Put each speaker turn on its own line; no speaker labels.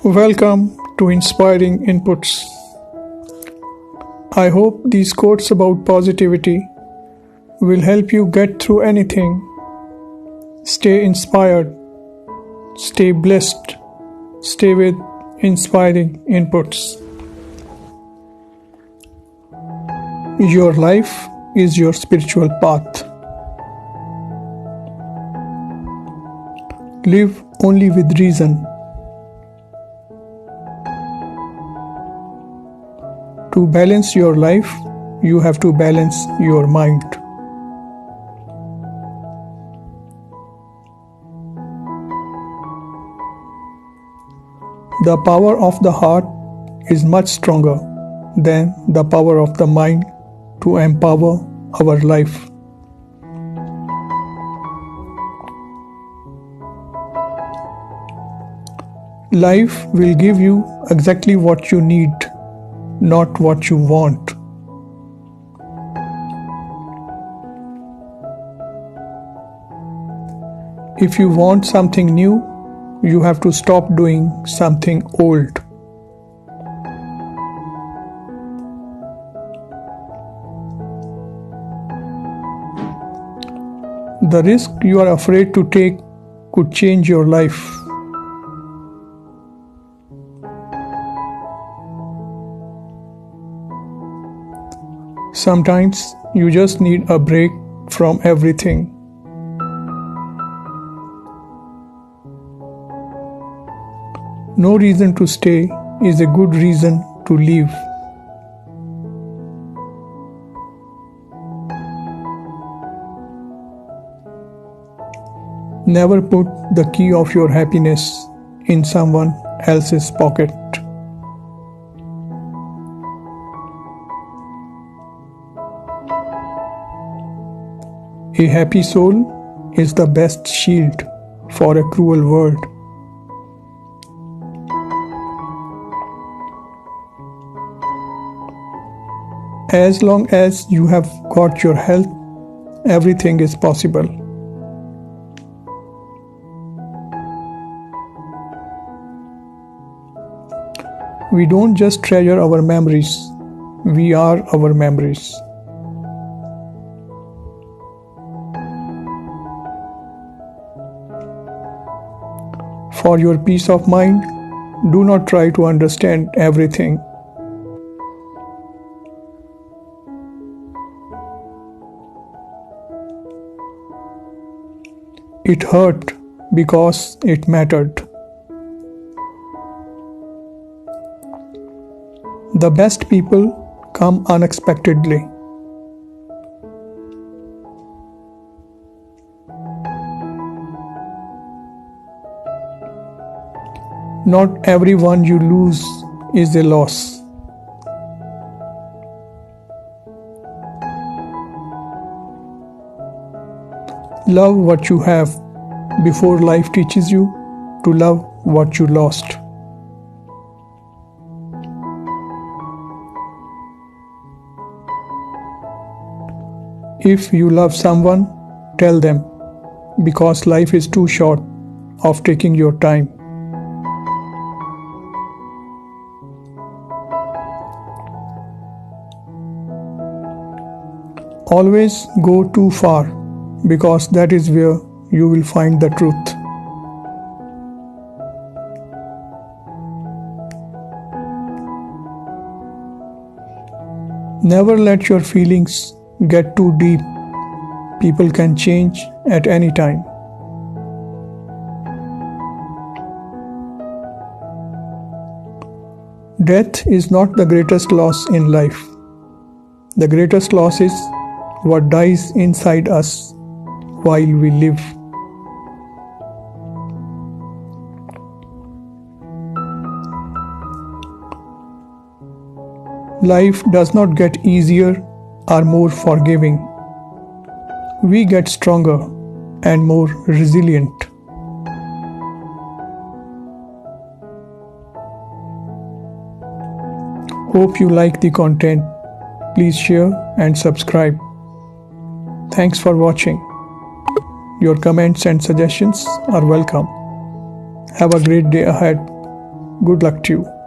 Welcome to Inspiring Inputs. I hope these quotes about positivity will help you get through anything. Stay inspired, stay blessed, stay with inspiring inputs. Your life is your spiritual path. Live only with reason. To balance your life, you have to balance your mind. The power of the heart is much stronger than the power of the mind to empower our life. Life will give you exactly what you need, not what you want. If you want something new, you have to stop doing something old. The risk you are afraid to take could change your life. Sometimes you just need a break from everything. No reason to stay is a good reason to leave. Never put the key of your happiness in someone else's pocket. A happy soul is the best shield for a cruel world. As long as you have got your health, everything is possible. We don't just treasure our memories, we are our memories. For your peace of mind, do not try to understand everything. It hurt because it mattered. The best people come unexpectedly. Not everyone you lose is a loss. Love what you have before life teaches you to love what you lost. If you love someone, tell them, because life is too short of taking your time. Always go too far, because that is where you will find the truth. Never let your feelings get too deep. People can change at any time. Death is not the greatest loss in life. The greatest loss is what dies inside us while we live. Life does not get easier or more forgiving. We get stronger and more resilient. Hope you like the content. Please share and subscribe. Thanks for watching. Your comments and suggestions are welcome. Have a great day ahead. Good luck to you.